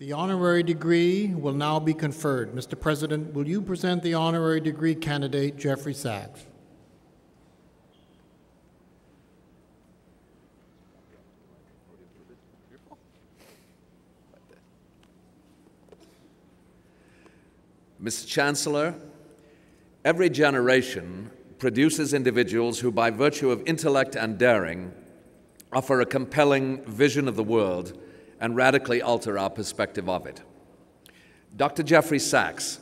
The honorary degree will now be conferred. Mr. President, will you present the honorary degree candidate, Jeffrey Sachs? Mr. Chancellor, every generation produces individuals who, by virtue of intellect and daring, offer a compelling vision of the world and radically alter our perspective of it. Dr. Jeffrey Sachs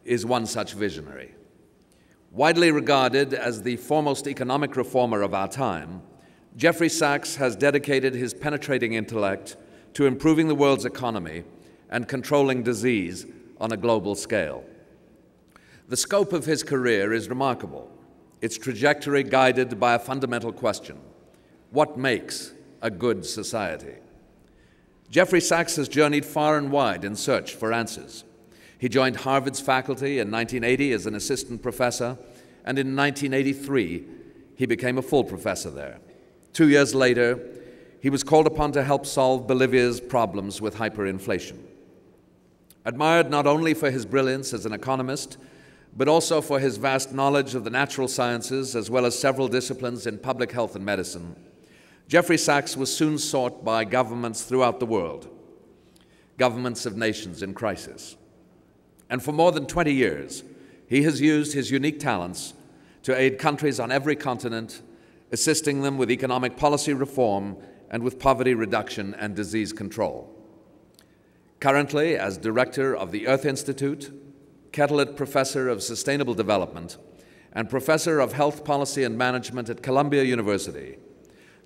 is one such visionary. Widely regarded as the foremost economic reformer of our time, Jeffrey Sachs has dedicated his penetrating intellect to improving the world's economy and controlling disease on a global scale. The scope of his career is remarkable, its trajectory guided by a fundamental question: what makes a good society? Jeffrey Sachs has journeyed far and wide in search for answers. He joined Harvard's faculty in 1980 as an assistant professor, and in 1983, he became a full professor there. 2 years later, he was called upon to help solve Bolivia's problems with hyperinflation. Admired not only for his brilliance as an economist, but also for his vast knowledge of the natural sciences, as well as several disciplines in public health and medicine, Jeffrey Sachs was soon sought by governments throughout the world, governments of nations in crisis. And for more than 20 years, he has used his unique talents to aid countries on every continent, assisting them with economic policy reform and with poverty reduction and disease control. Currently, as director of the Earth Institute, Kettelet Professor of Sustainable Development, and Professor of Health Policy and Management at Columbia University,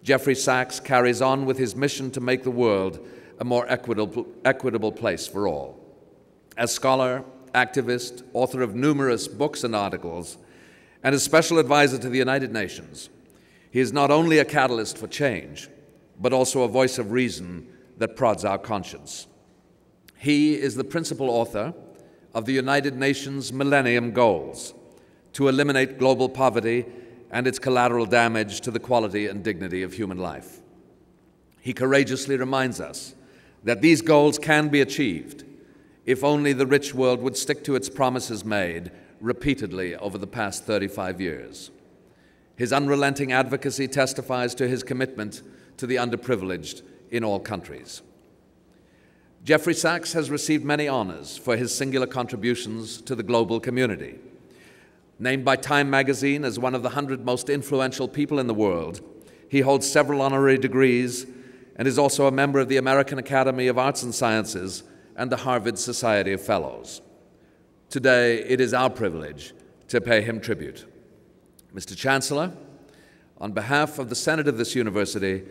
Jeffrey Sachs carries on with his mission to make the world a more equitable place for all. As scholar, activist, author of numerous books and articles, and as special advisor to the United Nations, he is not only a catalyst for change, but also a voice of reason that prods our conscience. He is the principal author of the United Nations Millennium Goals to eliminate global poverty and its collateral damage to the quality and dignity of human life. He courageously reminds us that these goals can be achieved if only the rich world would stick to its promises made repeatedly over the past 35 years. His unrelenting advocacy testifies to his commitment to the underprivileged in all countries. Jeffrey Sachs has received many honors for his singular contributions to the global community. Named by Time magazine as one of the 100 most influential people in the world, he holds several honorary degrees and is also a member of the American Academy of Arts and Sciences and the Harvard Society of Fellows. Today, it is our privilege to pay him tribute. Mr. Chancellor, on behalf of the Senate of this university,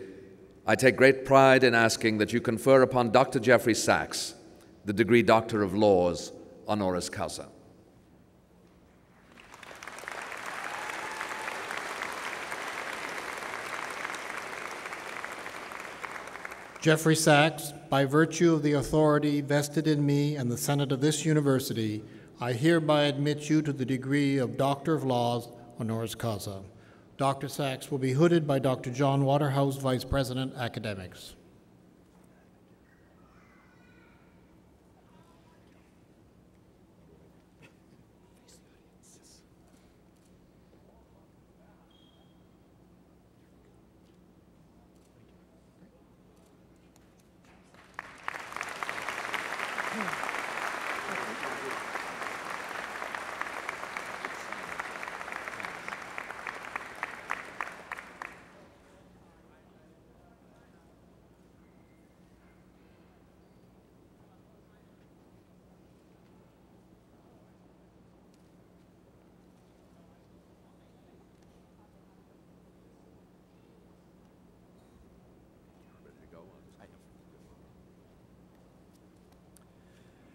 I take great pride in asking that you confer upon Dr. Jeffrey Sachs the degree Doctor of Laws, honoris causa. Jeffrey Sachs, by virtue of the authority vested in me and the Senate of this university, I hereby admit you to the degree of Doctor of Laws, honoris causa. Dr. Sachs will be hooded by Dr. John Waterhouse, Vice President, Academics.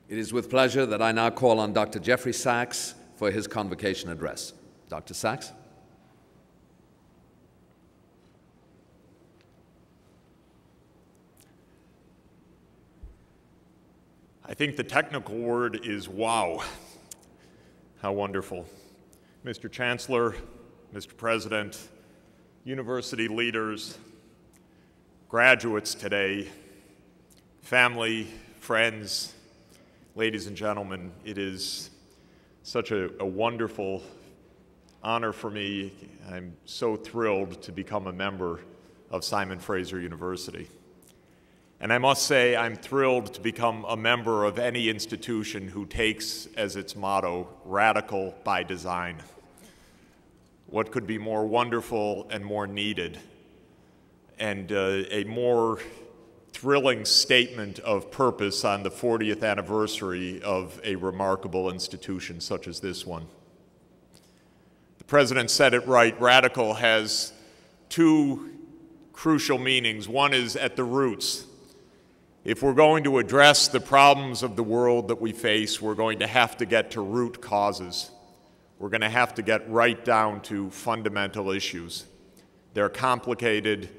It is with pleasure that I now call on Dr. Jeffrey Sachs for his convocation address. Dr. Sachs. I think the technical word is wow. How wonderful. Mr. Chancellor, Mr. President, university leaders, graduates today, family, friends, ladies and gentlemen, it is such a wonderful honor for me. I'm so thrilled to become a member of Simon Fraser University. And I must say, I'm thrilled to become a member of any institution who takes as its motto, radical by design. What could be more wonderful and more needed, and a more thrilling statement of purpose on the 40th anniversary of a remarkable institution such as this one. The President said it right. Radical has two crucial meanings. One is at the roots. If we're going to address the problems of the world that we face, we're going to have to get to root causes. We're going to have to get right down to fundamental issues. They're complicated.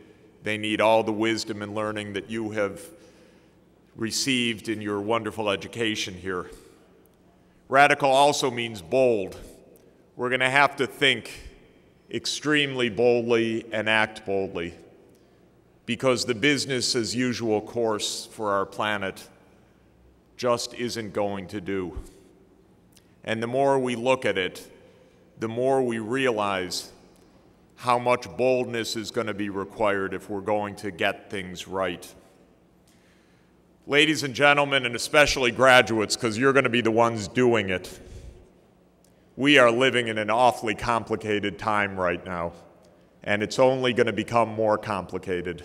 They need all the wisdom and learning that you have received in your wonderful education here. Radical also means bold. We're going to have to think extremely boldly and act boldly, because the business as usual course for our planet just isn't going to do. And the more we look at it, the more we realize how much boldness is going to be required if we're going to get things right. Ladies and gentlemen, and especially graduates, because you're going to be the ones doing it, we are living in an awfully complicated time right now, and it's only going to become more complicated.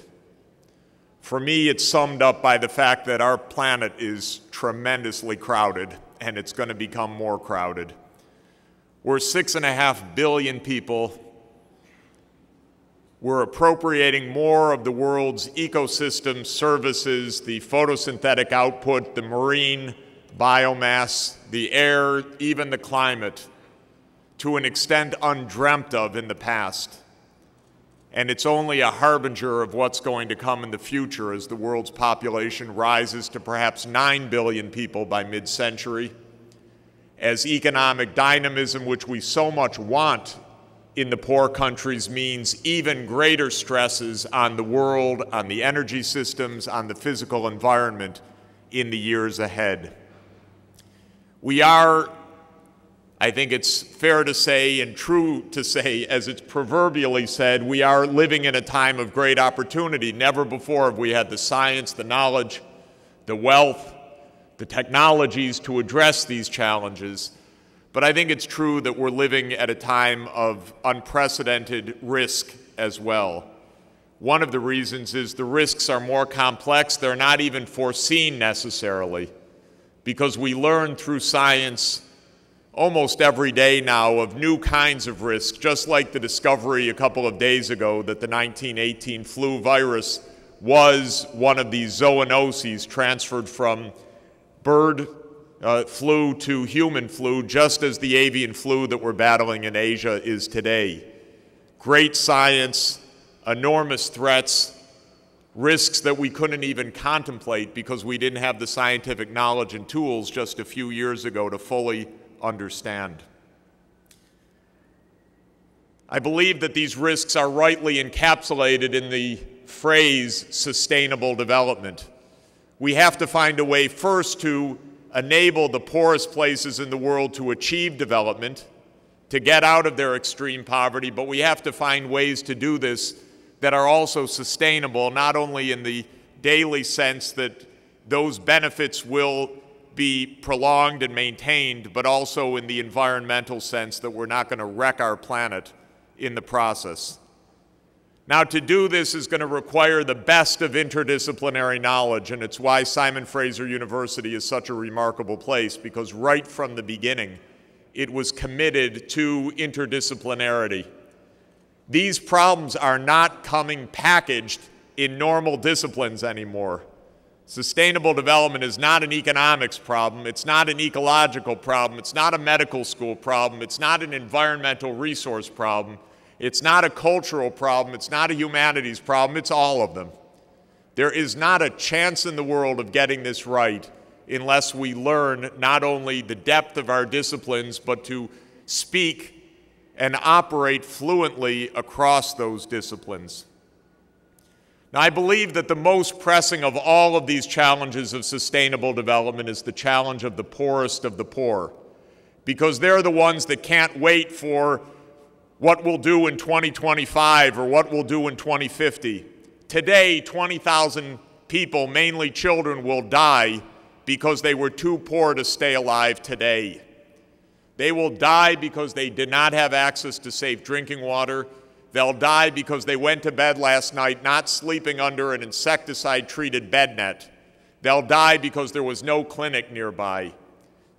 For me, it's summed up by the fact that our planet is tremendously crowded, and it's going to become more crowded. We're 6.5 billion people. We're appropriating more of the world's ecosystem services, the photosynthetic output, the marine biomass, the air, even the climate, to an extent undreamt of in the past. And it's only a harbinger of what's going to come in the future as the world's population rises to perhaps 9 billion people by mid-century, as economic dynamism, which we so much want in the poor countries, means even greater stresses on the world, on the energy systems, on the physical environment in the years ahead. We are, I think it's fair to say and true to say, as it's proverbially said, we are living in a time of great opportunity. Never before have we had the science, the knowledge, the wealth, the technologies to address these challenges. But I think it's true that we're living at a time of unprecedented risk as well. One of the reasons is the risks are more complex. They're not even foreseen necessarily, because we learn through science almost every day now of new kinds of risks, just like the discovery a couple of days ago that the 1918 flu virus was one of these zoonoses transferred from bird flu to human flu, just as the avian flu that we're battling in Asia is today. Great science, enormous threats, risks that we couldn't even contemplate because we didn't have the scientific knowledge and tools just a few years ago to fully understand. I believe that these risks are rightly encapsulated in the phrase sustainable development. We have to find a way first to enable the poorest places in the world to achieve development, to get out of their extreme poverty, but we have to find ways to do this that are also sustainable, not only in the daily sense that those benefits will be prolonged and maintained, but also in the environmental sense that we're not going to wreck our planet in the process. Now, to do this is going to require the best of interdisciplinary knowledge, and it's why Simon Fraser University is such a remarkable place, because right from the beginning, it was committed to interdisciplinarity. These problems are not coming packaged in normal disciplines anymore. Sustainable development is not an economics problem, it's not an ecological problem, it's not a medical school problem, it's not an environmental resource problem, it's not a cultural problem, it's not a humanities problem, it's all of them. There is not a chance in the world of getting this right unless we learn not only the depth of our disciplines, but to speak and operate fluently across those disciplines. Now, I believe that the most pressing of all of these challenges of sustainable development is the challenge of the poorest of the poor, because they're the ones that can't wait for what we'll do in 2025 or what we'll do in 2050. Today, 20,000 people, mainly children, will die because they were too poor to stay alive today. They will die because they did not have access to safe drinking water. They'll die because they went to bed last night not sleeping under an insecticide-treated bed net. They'll die because there was no clinic nearby.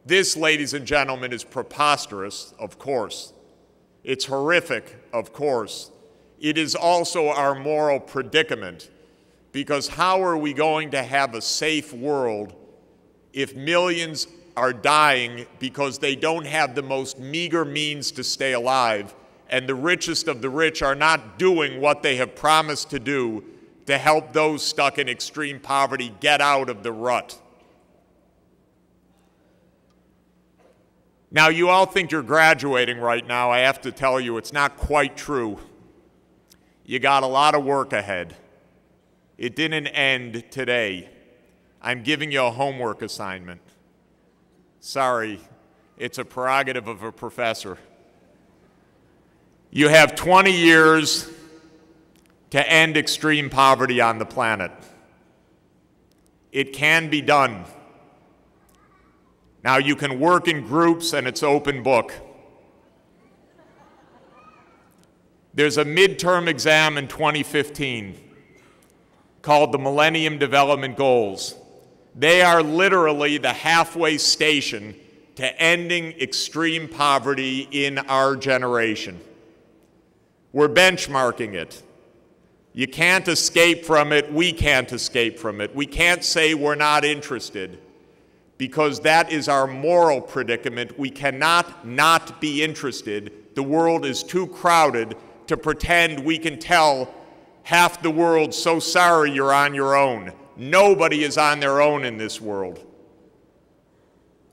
This, ladies and gentlemen, is preposterous, of course. It's horrific, of course. It is also our moral predicament, because how are we going to have a safe world if millions are dying because they don't have the most meager means to stay alive, and the richest of the rich are not doing what they have promised to do to help those stuck in extreme poverty get out of the rut? Now, you all think you're graduating right now. I have to tell you, it's not quite true. You got a lot of work ahead. It didn't end today. I'm giving you a homework assignment. Sorry, it's a prerogative of a professor. You have 20 years to end extreme poverty on the planet. It can be done. Now, you can work in groups, and it's open book. There's a midterm exam in 2015 called the Millennium Development Goals. They are literally the halfway station to ending extreme poverty in our generation. We're benchmarking it. You can't escape from it. We can't escape from it. We can't say we're not interested, because that is our moral predicament. We cannot not be interested. The world is too crowded to pretend we can tell half the world, so sorry you're on your own. Nobody is on their own in this world.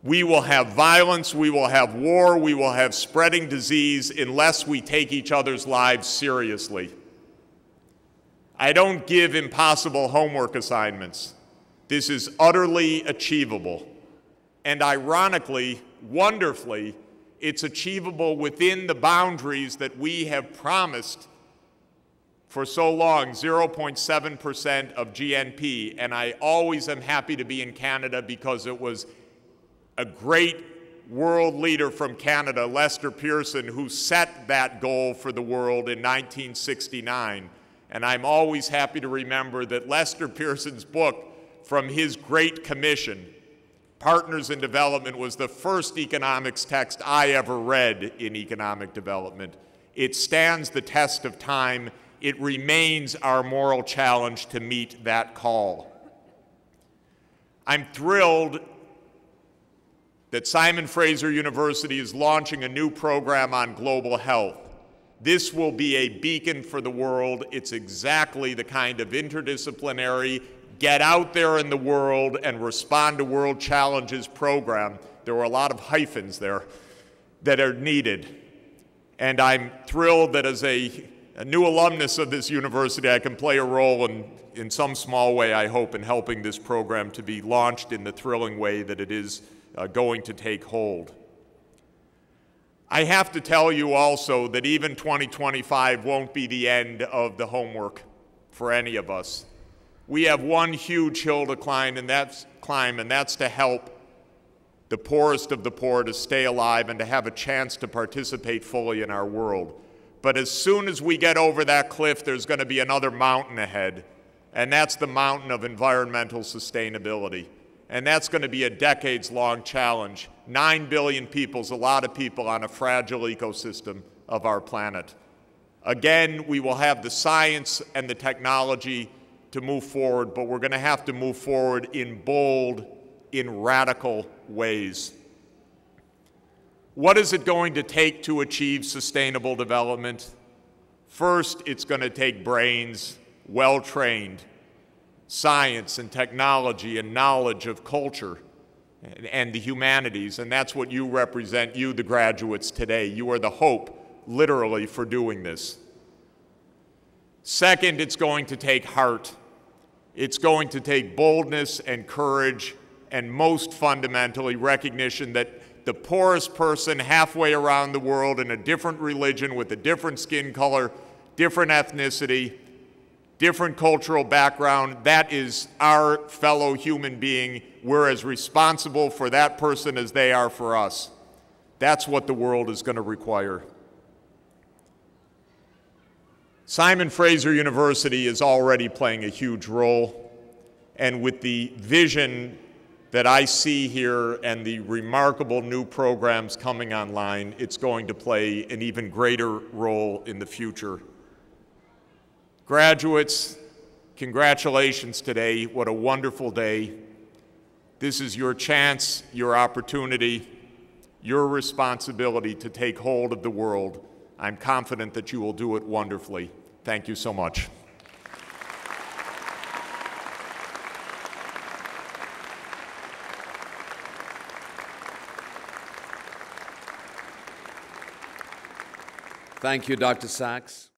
We will have violence, we will have war, we will have spreading disease unless we take each other's lives seriously. I don't give impossible homework assignments. This is utterly achievable. And ironically, wonderfully, it's achievable within the boundaries that we have promised for so long, 0.7% of GNP. And I always am happy to be in Canada because it was a great world leader from Canada, Lester Pearson, who set that goal for the world in 1969. And I'm always happy to remember that Lester Pearson's book, From His Great Commission, Partners in Development, was the first economics text I ever read in economic development. It stands the test of time. It remains our moral challenge to meet that call. I'm thrilled that Simon Fraser University is launching a new program on global health. This will be a beacon for the world. It's exactly the kind of interdisciplinary, get out there in the world and respond to world challenges program. There were a lot of hyphens there that are needed. And I'm thrilled that as a new alumnus of this university, I can play a role in some small way, I hope, in helping this program to be launched in the thrilling way that it is going to take hold. I have to tell you also that even 2025 won't be the end of the homework for any of us. We have one huge hill to climb, and that's to help the poorest of the poor to stay alive and to have a chance to participate fully in our world. But as soon as we get over that cliff, there's going to be another mountain ahead, and that's the mountain of environmental sustainability. And that's going to be a decades-long challenge. 9 billion people is a lot of people on a fragile ecosystem of our planet. Again, we will have the science and the technology to move forward, but we're going to have to move forward in bold, in radical ways. What is it going to take to achieve sustainable development? First, it's going to take brains, well-trained, science and technology and knowledge of culture and the humanities, and that's what you represent, you the graduates today. You are the hope, literally, for doing this. Second, it's going to take heart. It's going to take boldness and courage, and most fundamentally, recognition that the poorest person halfway around the world in a different religion with a different skin color, different ethnicity, different cultural background, that is our fellow human being. We're as responsible for that person as they are for us. That's what the world is going to require. Simon Fraser University is already playing a huge role, and with the vision that I see here and the remarkable new programs coming online, it's going to play an even greater role in the future. Graduates, congratulations today. What a wonderful day. This is your chance, your opportunity, your responsibility to take hold of the world. I'm confident that you will do it wonderfully. Thank you so much. Thank you, Dr. Sachs.